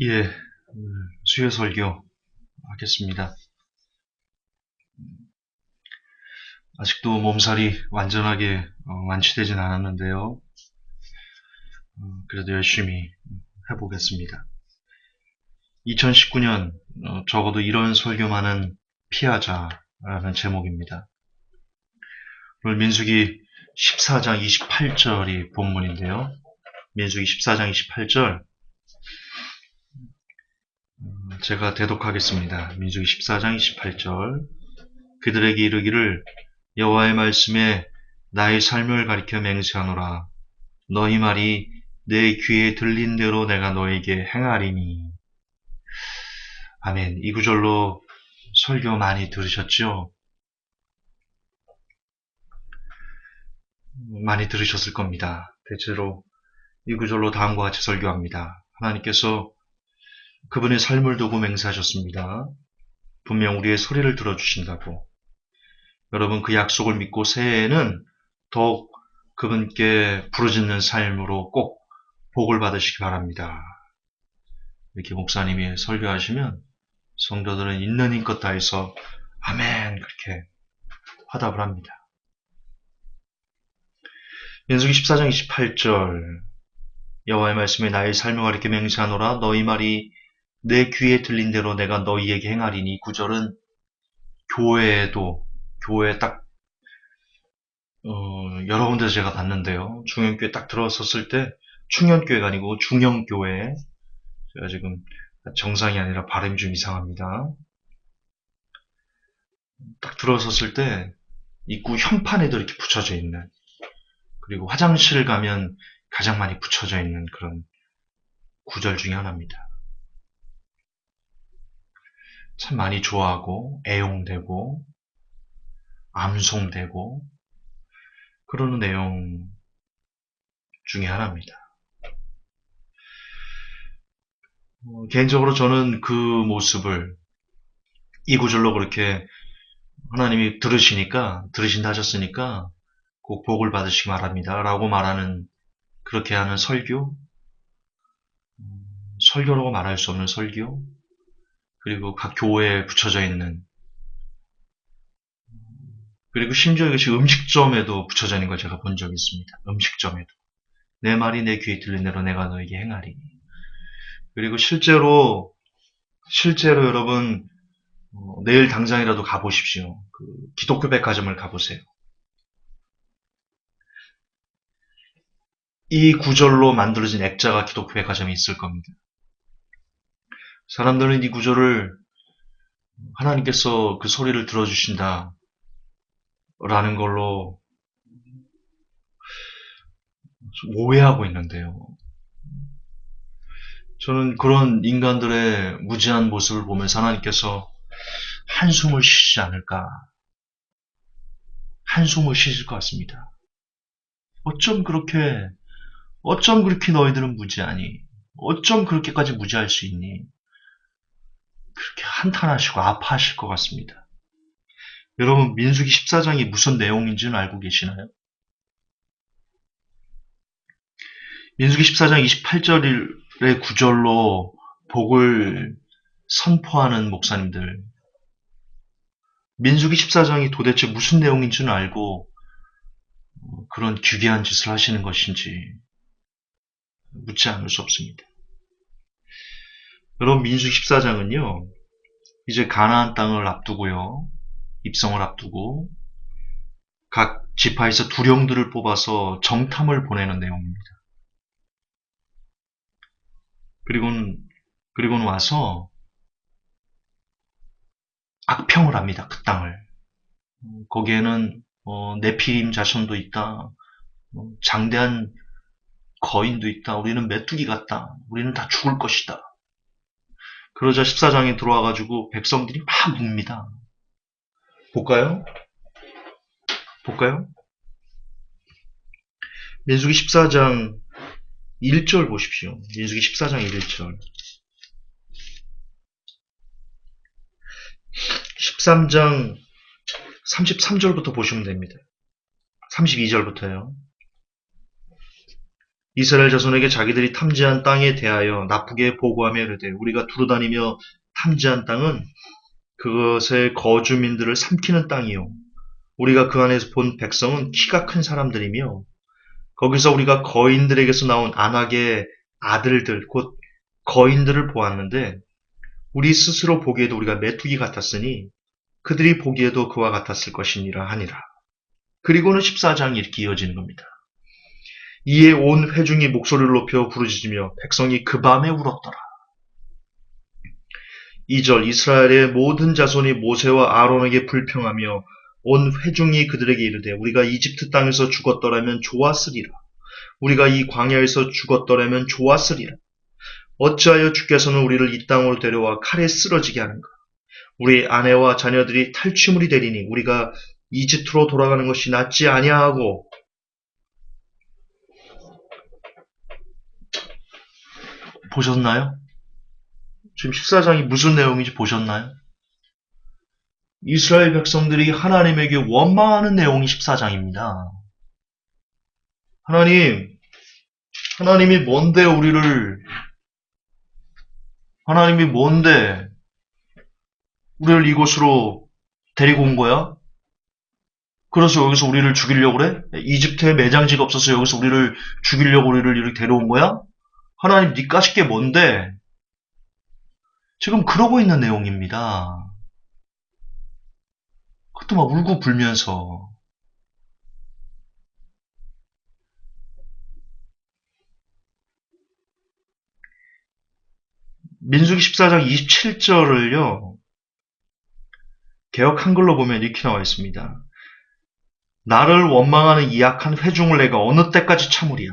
예, 수요 설교 하겠습니다. 아직도 몸살이 완전하게 완치되진 않았는데요. 그래도 열심히 해보겠습니다. 2019년 적어도 이런 설교만은 피하자라는 제목입니다. 오늘 민수기 14장 28절이 본문인데요. 민수기 14장 28절 제가 대독하겠습니다. 민수기 14장 28절 그들에게 이르기를 여호와의 말씀에 나의 삶을 가리켜 맹세하노라. 너희 말이 내 귀에 들린 대로 내가 너에게 행하리니. 아멘. 이 구절로 설교 많이 들으셨죠? 많이 들으셨을 겁니다. 대체로 이 구절로 다음과 같이 설교합니다. 하나님께서 그분의 삶을 두고 맹세하셨습니다. 분명 우리의 소리를 들어주신다고. 여러분 그 약속을 믿고 새해에는 더욱 그분께 부르짖는 삶으로 꼭 복을 받으시기 바랍니다. 이렇게 목사님이 설교하시면 성도들은 있는 힘껏 다해서 아멘 그렇게 화답을 합니다. 민수기 14장 28절 여호와의 말씀에 나의 삶을 가리켜 맹세하노라. 너희 말이 내 귀에 들린 대로 내가 너희에게 행하리니. 이 구절은 교회에 딱 여러 군데서 제가 봤는데요. 중형교회 딱 들어섰을 때 충현교회가 아니고 중형교회. 제가 지금 정상이 아니라 발음이 좀 이상합니다. 딱 들어섰을 때 입구 현판에도 이렇게 붙여져 있는, 그리고 화장실 가면 가장 많이 붙여져 있는 그런 구절 중에 하나입니다. 참 많이 좋아하고 애용되고 암송되고 그러는 내용 중에 하나입니다. 개인적으로 저는 그 모습을 이 구절로 그렇게 하나님이 들으신다 하셨으니까 꼭 복을 받으시기 바랍니다 라고 말하는, 그렇게 하는 설교라고 말할 수 없는 설교, 그리고 각 교회에 붙여져 있는, 그리고 심지어 이것이 음식점에도 붙여져 있는 걸 제가 본 적이 있습니다. 음식점에도. 내 말이 내 귀에 들린 대로 내가 너에게 행하리니. 그리고 실제로 여러분 내일 당장이라도 가보십시오. 그 기독교 백화점을 가보세요. 이 구절로 만들어진 액자가 기독교 백화점에 있을 겁니다. 사람들은 이 구절을 하나님께서 그 소리를 들어주신다 라는 걸로 오해하고 있는데요. 저는 그런 인간들의 무지한 모습을 보면서 하나님께서 한숨을 쉬지 않을까, 한숨을 쉬실 것 같습니다. 어쩜 그렇게 너희들은 무지하니? 어쩜 그렇게까지 무지할 수 있니? 그렇게 한탄하시고 아파하실 것 같습니다. 여러분 민수기 14장이 무슨 내용인지는 알고 계시나요? 민수기 14장 28절의 구절로 복을 선포하는 목사님들, 민수기 14장이 도대체 무슨 내용인지는 알고 그런 기괴한 짓을 하시는 것인지 묻지 않을 수 없습니다. 여러분 민수기 14장은요, 이제 가나안 땅을 앞두고요, 입성을 앞두고 각 지파에서 두령들을 뽑아서 정탐을 보내는 내용입니다. 그리고는 와서 악평을 합니다. 그 땅을. 거기에는 네피림 자손도 있다. 장대한 거인도 있다. 우리는 메뚜기 같다. 우리는 다 죽을 것이다. 그러자 14장에 들어와가지고 백성들이 막 웁니다. 볼까요? 민수기 14장 1절 보십시오. 민수기 14장 1절. 13장 33절부터 보시면 됩니다. 32절부터요. 이스라엘 자손에게 자기들이 탐지한 땅에 대하여 나쁘게 보고하며 이르되 우리가 두루다니며 탐지한 땅은 그것의 거주민들을 삼키는 땅이요 우리가 그 안에서 본 백성은 키가 큰 사람들이며 거기서 우리가 거인들에게서 나온 안악의 아들들 곧 거인들을 보았는데 우리 스스로 보기에도 우리가 메뚜기 같았으니 그들이 보기에도 그와 같았을 것이니라 하니라. 그리고는 14장이 이렇게 이어지는 겁니다. 이에 온 회중이 목소리를 높여 부르짖으며 백성이 그 밤에 울었더라. 2절 이스라엘의 모든 자손이 모세와 아론에게 불평하며 온 회중이 그들에게 이르되 우리가 이집트 땅에서 죽었더라면 좋았으리라. 우리가 이 광야에서 죽었더라면 좋았으리라. 어찌하여 주께서는 우리를 이 땅으로 데려와 칼에 쓰러지게 하는가? 우리 아내와 자녀들이 탈취물이 되리니 우리가 이집트로 돌아가는 것이 낫지 아니하고 보셨나요? 지금 14장이 무슨 내용인지 보셨나요? 이스라엘 백성들이 하나님에게 원망하는 내용이 14장입니다. 하나님이 뭔데 우리를 이곳으로 데리고 온 거야? 그래서 여기서 우리를 죽이려고 그래? 이집트에 매장지가 없어서 여기서 우리를 죽이려고 우리를 이렇게 데려온 거야? 하나님 니 까짓 게 뭔데? 지금 그러고 있는 내용입니다. 그것도 막 울고 불면서 민수기 14장 27절을요. 개역 한글로 보면 이렇게 나와 있습니다. 나를 원망하는 이 악한 회중을 내가 어느 때까지 참으리야.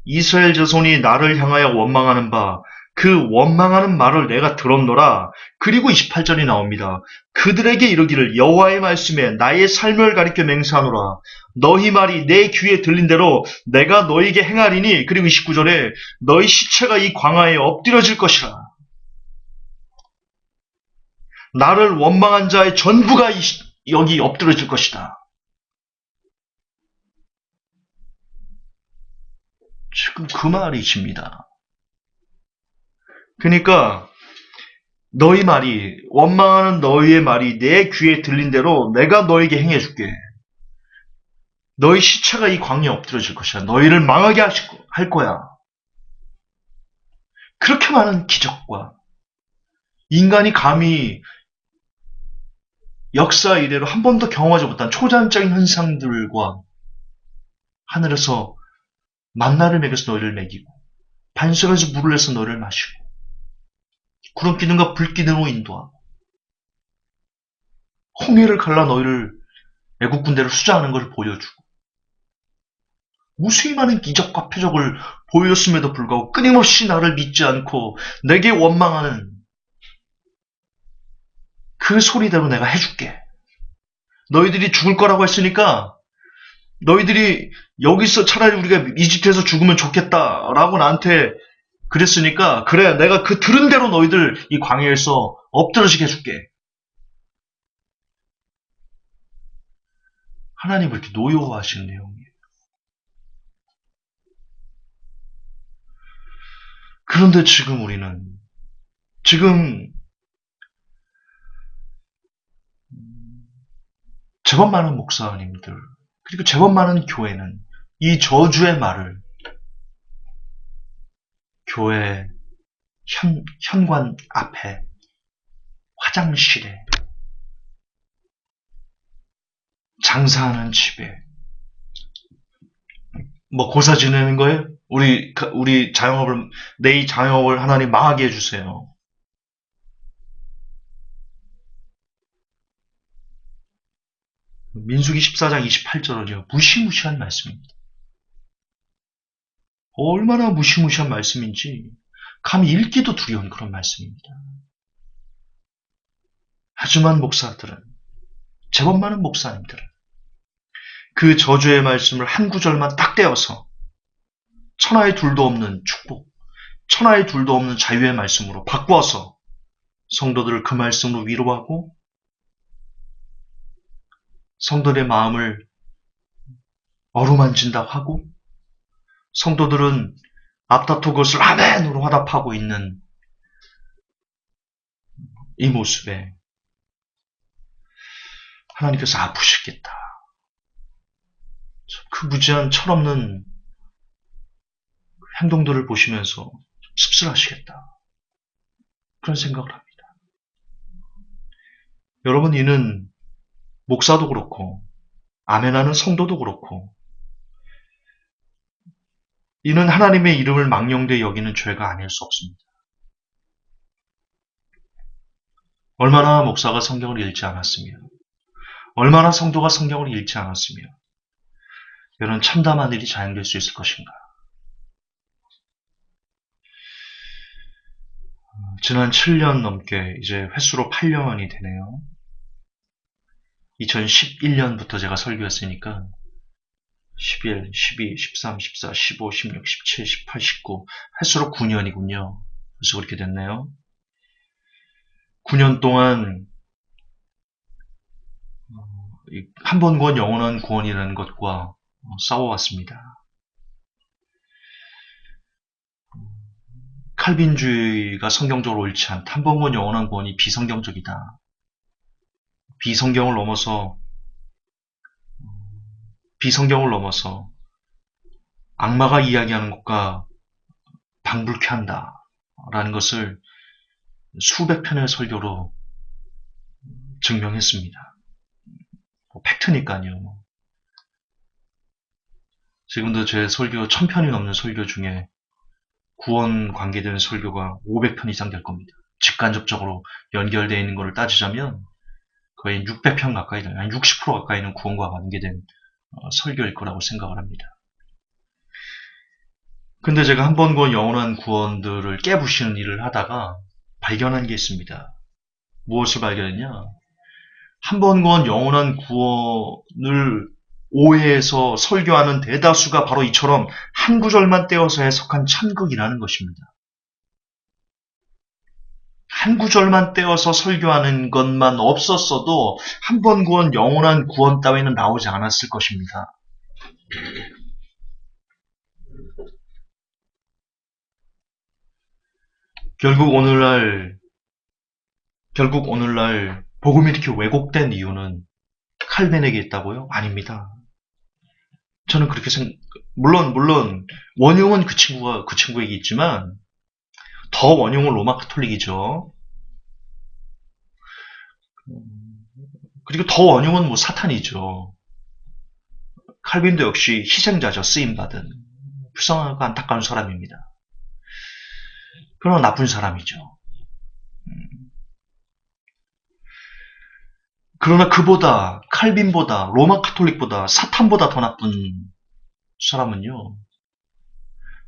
이스라엘 자손이 나를 향하여 원망하는 바 그 원망하는 말을 내가 들었노라. 그리고 28절이 나옵니다. 그들에게 이르기를 여호와의 말씀에 나의 삶을 가리켜 맹세하노라. 너희 말이 내 귀에 들린 대로 내가 너희에게 행하리니. 그리고 29절에 너희 시체가 이 광야에 엎드려질 것이라. 나를 원망한 자의 전부가 여기 엎드려질 것이다. 지금 그 말이십니다. 그러니까 너희 말이 원망하는 너희의 말이 내 귀에 들린 대로 내가 너에게 행해줄게. 너희 시체가 이 광야에 엎드려질 것이야. 너희를 망하게 할 거야. 그렇게 많은 기적과 인간이 감히 역사 이래로 한 번도 경험하지 못한 초자연적인 현상들과 하늘에서 만나를 먹여서 너희를 먹이고 반석에서 물을 내서 너희를 마시고 구름 기둥과 불 기둥으로 인도하고 홍해를 갈라 너희를 애국 군대를 수장하는 것을 보여주고 무수히 많은 기적과 표적을 보였음에도 불구하고 끊임없이 나를 믿지 않고 내게 원망하는 그 소리대로 내가 해줄게. 너희들이 죽을 거라고 했으니까 너희들이 여기서 차라리 우리가 이집트에서 죽으면 좋겠다라고 나한테 그랬으니까 그래 내가 그 들은 대로 너희들 이 광야에서 엎드러지게 해줄게. 하나님을 이렇게 노여워하시는 내용이에요. 그런데 지금 우리는 제법 많은 목사님들 그리고 제법 많은 교회는 이 저주의 말을 교회 현관 앞에 화장실에 장사하는 집에 뭐 고사 지내는 거예요? 우리 자영업을 내 자영업을 하나님 망하게 해주세요. 민수기 14장 28절은요. 무시무시한 말씀입니다. 얼마나 무시무시한 말씀인지 감히 읽기도 두려운 그런 말씀입니다. 하지만 목사들은 제법 많은 목사님들은 그 저주의 말씀을 한 구절만 딱 떼어서 천하의 둘도 없는 축복, 천하의 둘도 없는 자유의 말씀으로 바꿔서 성도들을 그 말씀으로 위로하고 성도들의 마음을 어루만진다고 하고 성도들은 앞다투고 그것을 아멘으로 화답하고 있는 이 모습에 하나님께서 아프시겠다. 그 무지한 철없는 행동들을 보시면서 씁쓸하시겠다. 그런 생각을 합니다. 여러분, 이는 목사도 그렇고 아멘하는 성도도 그렇고 이는 하나님의 이름을 망령되이 여기는 죄가 아닐 수 없습니다. 얼마나 목사가 성경을 읽지 않았으며 얼마나 성도가 성경을 읽지 않았으며 이런 참담한 일이 자행될 수 있을 것인가. 지난 7년 넘게 이제 횟수로 8년이 되네요. 2011년부터 제가 설교했으니까 11, 12, 13, 14, 15, 16, 17, 18, 19 횟수로 9년이군요. 그래서 그렇게 됐네요. 9년 동안 한 번 구원 영원한 구원이라는 것과 싸워왔습니다. 칼빈주의가 성경적으로 옳지 않다. 한 번 구원 영원한 구원이 비성경적이다. 비성경을 넘어서 악마가 이야기하는 것과 방불케 한다라는 것을 수백 편의 설교로 증명했습니다. 팩트니까요. 지금도 제 설교 1000편이 넘는 설교 중에 구원 관계되는 설교가 500편 이상 될 겁니다. 직간접적으로 연결되어 있는 것을 따지자면 거의 600편 가까이, 아니 60% 가까이는 구원과 관계된 설교일 거라고 생각을 합니다. 근데 제가 한 번 구원 영원한 구원들을 깨부시는 일을 하다가 발견한 게 있습니다. 무엇을 발견했냐? 한 번 구원 영원한 구원을 오해해서 설교하는 대다수가 바로 이처럼 한 구절만 떼어서 해석한 참극이라는 것입니다. 한 구절만 떼어서 설교하는 것만 없었어도 한 번 구원 영원한 구원 따위는 나오지 않았을 것입니다. 결국 오늘날 복음이 이렇게 왜곡된 이유는 칼빈에게 있다고요? 아닙니다. 저는 그렇게 물론 원흉은 그 친구에게 있지만 더 원흉은 로마 카톨릭이죠. 그리고 더 원흉은 사탄이죠. 칼빈도 역시 희생자죠. 쓰임받은 불쌍하고 안타까운 사람입니다. 그러나 나쁜 사람이죠. 그러나 그보다 칼빈보다 로마 카톨릭보다 사탄보다 더 나쁜 사람은요.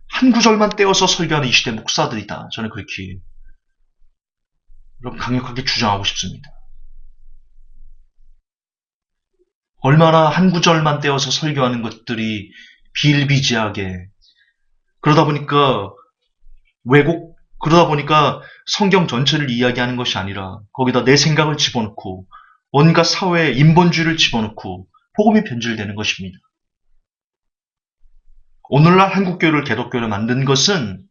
한 구절만 떼어서 설교하는 이 시대 목사들이다. 저는 그렇게 강력하게 주장하고 싶습니다. 얼마나 한 구절만 떼어서 설교하는 것들이 비일비재하게 그러다 보니까 성경 전체를 이야기하는 것이 아니라 거기다 내 생각을 집어넣고 온갖 사회의 인본주의를 집어넣고 복음이 변질되는 것입니다. 오늘날 한국교회를 개독교회로 만든 것은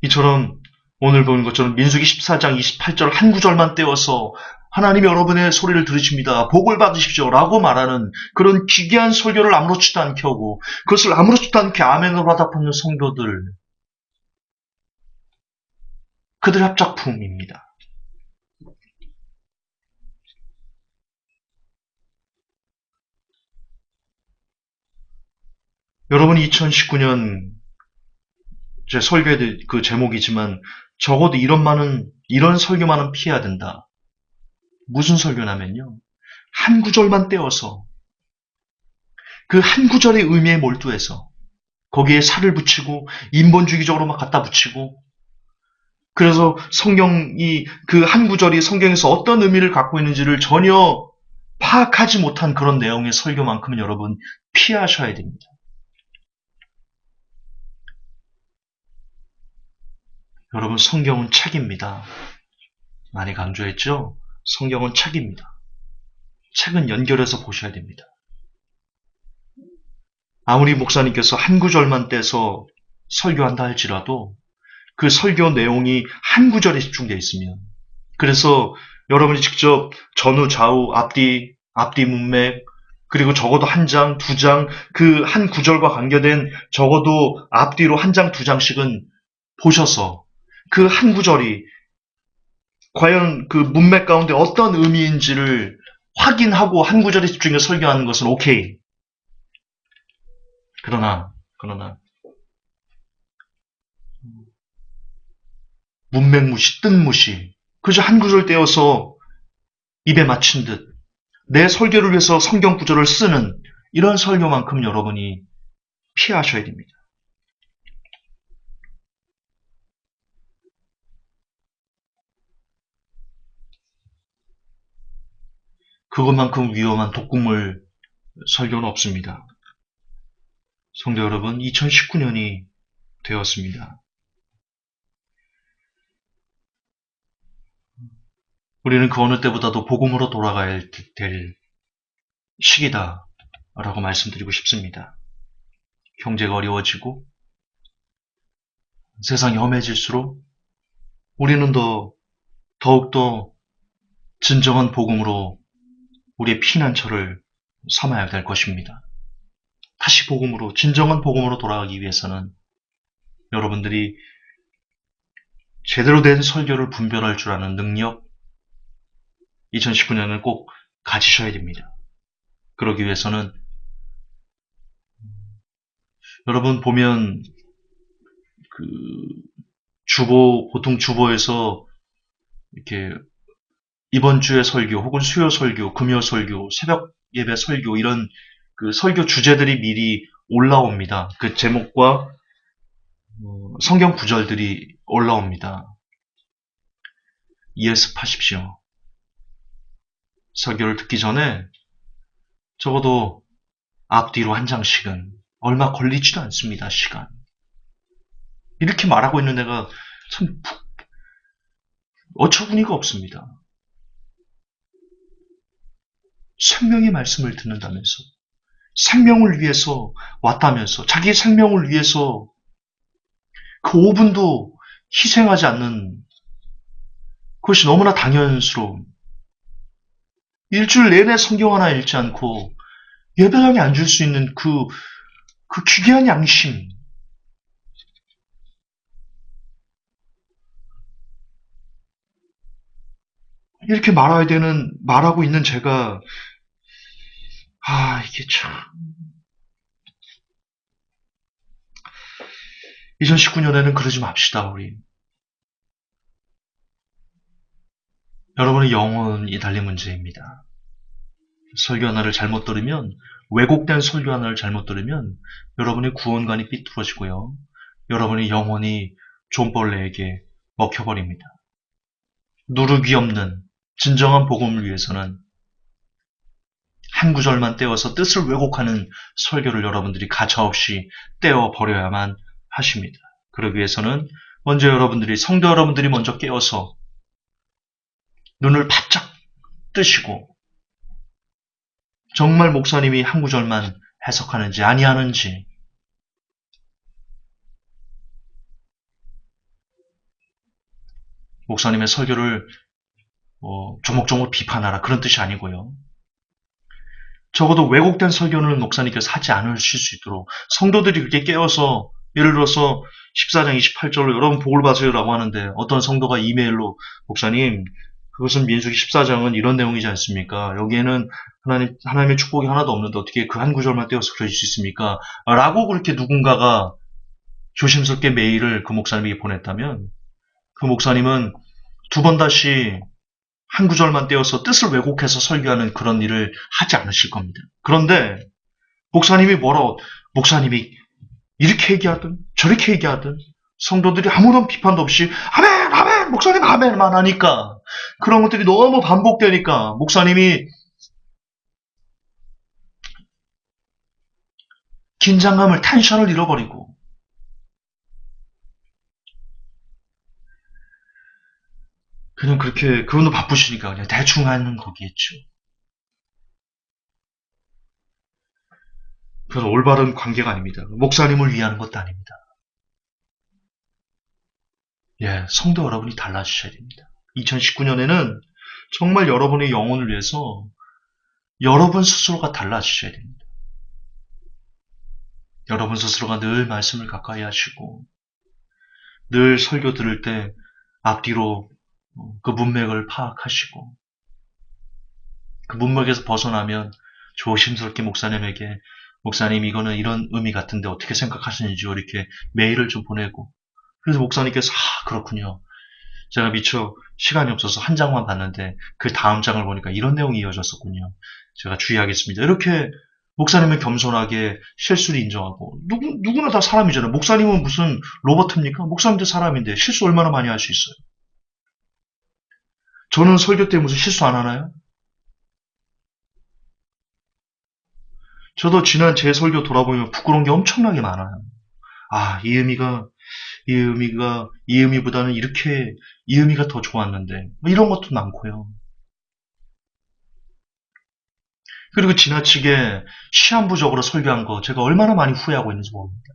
이처럼 오늘 보는 것처럼 민수기 14장 28절 한 구절만 떼어서 하나님이 여러분의 소리를 들으십니다. 복을 받으십시오. 라고 말하는 그런 기괴한 설교를 아무렇지도 않게 하고 그것을 아무렇지도 않게 아멘으로 화답하는 성도들 그들의 합작품입니다. 여러분이 2019년 제 설교의 그 제목이지만 적어도 이런 설교만은 피해야 된다. 무슨 설교냐면요. 한 구절만 떼어서 그 한 구절의 의미에 몰두해서 거기에 살을 붙이고 인본주의적으로 막 갖다 붙이고 그래서 성경이 그 한 구절이 성경에서 어떤 의미를 갖고 있는지를 전혀 파악하지 못한 그런 내용의 설교만큼은 여러분 피하셔야 됩니다. 여러분 성경은 책입니다. 많이 강조했죠? 성경은 책입니다. 책은 연결해서 보셔야 됩니다. 아무리 목사님께서 한 구절만 떼서 설교한다 할지라도 그 설교 내용이 한 구절에 집중되어 있으면, 그래서 여러분이 직접 전후, 좌우, 앞뒤 문맥, 그리고 적어도 한 장, 두 장, 그 한 구절과 관계된 적어도 앞뒤로 한 장, 두 장씩은 보셔서 그 한 구절이 과연 그 문맥 가운데 어떤 의미인지를 확인하고 한 구절에 집중해서 설교하는 것은 오케이. 그러나 문맥무시, 뜻무시, 그저 한 구절 떼어서 입에 맞춘 듯 내 설교를 위해서 성경 구절을 쓰는 이런 설교만큼 여러분이 피하셔야 됩니다. 그것만큼 위험한 독극물 설교는 없습니다. 성도 여러분, 2019년이 되었습니다. 우리는 그 어느 때보다도 복음으로 돌아가야 될 시기다라고 말씀드리고 싶습니다. 경제가 어려워지고 세상이 험해질수록 우리는 더욱더 진정한 복음으로 우리의 피난처를 삼아야 될 것입니다. 다시 복음으로, 진정한 복음으로 돌아가기 위해서는 여러분들이 제대로 된 설교를 분별할 줄 아는 능력, 2019년을 꼭 가지셔야 됩니다. 그러기 위해서는 여러분 보면 보통 주보에서 이렇게 이번 주의 설교 혹은 수요 설교, 금요 설교, 새벽 예배 설교 이런 그 설교 주제들이 미리 올라옵니다. 그 제목과 성경 구절들이 올라옵니다. 예습하십시오. 설교를 듣기 전에 적어도 앞뒤로 한 장씩은 얼마 걸리지도 않습니다. 시간. 이렇게 말하고 있는 내가 참 어처구니가 없습니다. 생명의 말씀을 듣는다면서, 생명을 위해서 왔다면서, 자기 생명을 위해서 그 5분도 희생하지 않는 그것이 너무나 당연스러운, 일주일 내내 성경 하나 읽지 않고 예배당에 앉을 수 있는 그 귀한 양심, 이렇게 말하고 있는 제가, 이게 참. 2019년에는 그러지 맙시다, 우리. 여러분의 영혼이 달린 문제입니다. 설교 하나를 잘못 들으면, 왜곡된 설교 하나를 잘못 들으면 여러분의 구원관이 삐뚤어지고요. 여러분의 영혼이 존벌레에게 먹혀버립니다. 누르기 없는 진정한 복음을 위해서는 한 구절만 떼어서 뜻을 왜곡하는 설교를 여러분들이 가차없이 떼어버려야만 하십니다. 그러기 위해서는 먼저 성도 여러분들이 먼저 깨어서 눈을 바짝 뜨시고 정말 목사님이 한 구절만 해석하는지 아니하는지 목사님의 설교를 조목조목 비판하라 그런 뜻이 아니고요. 적어도 왜곡된 설교는 목사님께서 하지 않으실 수 있도록 성도들이 그렇게 깨어서 예를 들어서 14장 28절로 여러분 복을 받으세요라고 하는데 어떤 성도가 이메일로 목사님 그것은 민수기 14장은 이런 내용이지 않습니까? 여기에는 하나님의 축복이 하나도 없는데 어떻게 그 한 구절만 떼어서 그러실 수 있습니까? 라고 그렇게 누군가가 조심스럽게 메일을 그 목사님에게 보냈다면 그 목사님은 두 번 다시 한 구절만 떼어서 뜻을 왜곡해서 설교하는 그런 일을 하지 않으실 겁니다. 그런데 목사님이 이렇게 얘기하든 저렇게 얘기하든 성도들이 아무런 비판도 없이 아멘 아멘 목사님 아멘만 하니까 그런 것들이 너무 반복되니까 목사님이 긴장감을 텐션을 잃어버리고 그분도 바쁘시니까 그냥 대충 하는 거겠죠. 그래서 올바른 관계가 아닙니다. 목사님을 위하는 것도 아닙니다. 예, 성도 여러분이 달라지셔야 됩니다. 2019년에는 정말 여러분의 영혼을 위해서 여러분 스스로가 달라지셔야 됩니다. 여러분 스스로가 늘 말씀을 가까이 하시고 늘 설교 들을 때 앞뒤로 그 문맥을 파악하시고 그 문맥에서 벗어나면 조심스럽게 목사님에게 목사님 이거는 이런 의미 같은데 어떻게 생각하시는지요? 이렇게 메일을 좀 보내고 그래서 목사님께서 그렇군요. 제가 미처 시간이 없어서 한 장만 봤는데 그 다음 장을 보니까 이런 내용이 이어졌었군요. 제가 주의하겠습니다. 이렇게 목사님은 겸손하게 실수를 인정하고 누구나 다 사람이잖아요. 목사님은 무슨 로버트입니까? 목사님도 사람인데 실수 얼마나 많이 할 수 있어요. 저는 설교 때 무슨 실수 안 하나요? 저도 지난 제 설교 돌아보면 부끄러운 게 엄청나게 많아요. 이 의미보다는 이렇게, 이 의미가 더 좋았는데, 뭐 이런 것도 많고요. 그리고 지나치게 시한부적으로 설교한 거 제가 얼마나 많이 후회하고 있는지 모릅니다.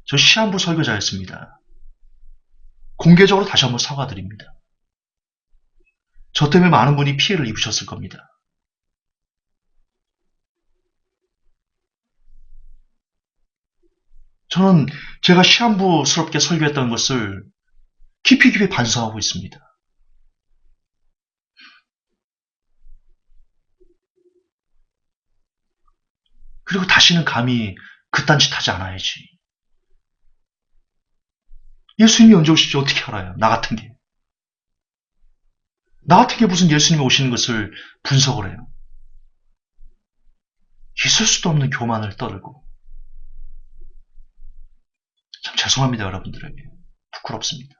저 시한부 설교자였습니다. 공개적으로 다시 한번 사과드립니다. 저 때문에 많은 분이 피해를 입으셨을 겁니다. 저는 제가 시한부스럽게 설교했던 것을 깊이 반성하고 있습니다. 그리고 다시는 감히 그딴 짓 하지 않아야지. 예수님이 언제 오실지 어떻게 알아요? 나 같은 게. 나 같은 게 무슨 예수님이 오시는 것을 분석을 해요. 있을 수도 없는 교만을 떨고. 참 죄송합니다, 여러분들에게. 부끄럽습니다.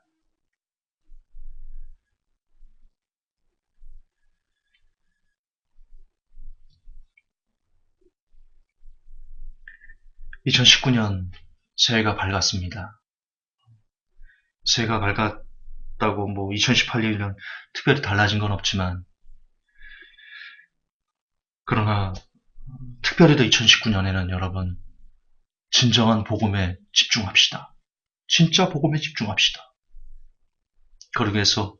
(2019년) 새해가 밝았습니다. 새해가 밝았다고 뭐 2018년이랑 특별히 달라진 건 없지만 그러나 특별히도 2019년에는 여러분 진정한 복음에 집중합시다. 진짜 복음에 집중합시다. 그러기 위해서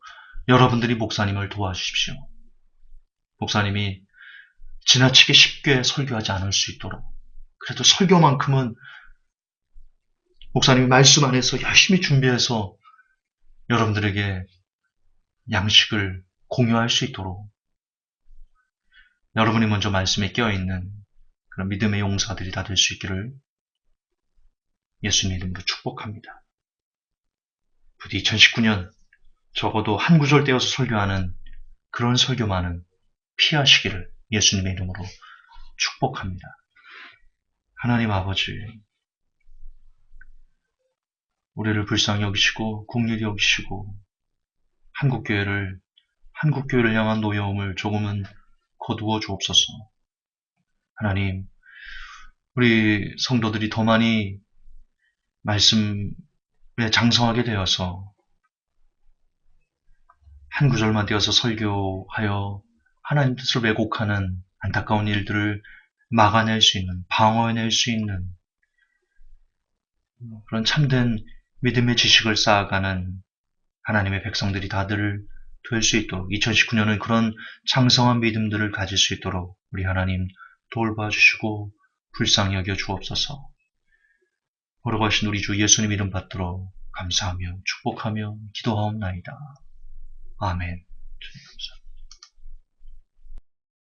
여러분들이 목사님을 도와주십시오. 목사님이 지나치게 쉽게 설교하지 않을 수 있도록 그래도 설교만큼은 목사님이 말씀 안에서 열심히 준비해서 여러분들에게 양식을 공유할 수 있도록 여러분이 먼저 말씀에 깨어있는 그런 믿음의 용사들이 다 될 수 있기를 예수님 이름으로 축복합니다. 부디 2019년 적어도 한 구절 떼어서 설교하는 그런 설교만은 피하시기를 예수님의 이름으로 축복합니다. 하나님 아버지, 우리를 불쌍히 여기시고 긍휼히 여기시고 한국교회를 향한 노여움을 조금은 거두어 주옵소서. 하나님, 우리 성도들이 더 많이 말씀에 장성하게 되어서 한 구절만 떼어서 설교하여 하나님 뜻을 왜곡하는 안타까운 일들을 막아낼 수 있는, 방어해낼 수 있는 그런 참된 믿음의 지식을 쌓아가는 하나님의 백성들이 다들 될 수 있도록 2019년은 그런 장성한 믿음들을 가질 수 있도록 우리 하나님 돌봐주시고 불쌍히 여겨 주옵소서. 걸어가신 우리 주 예수님 이름 받들어 감사하며 축복하며 기도하옵나이다. 아멘. 주님 감사합니다.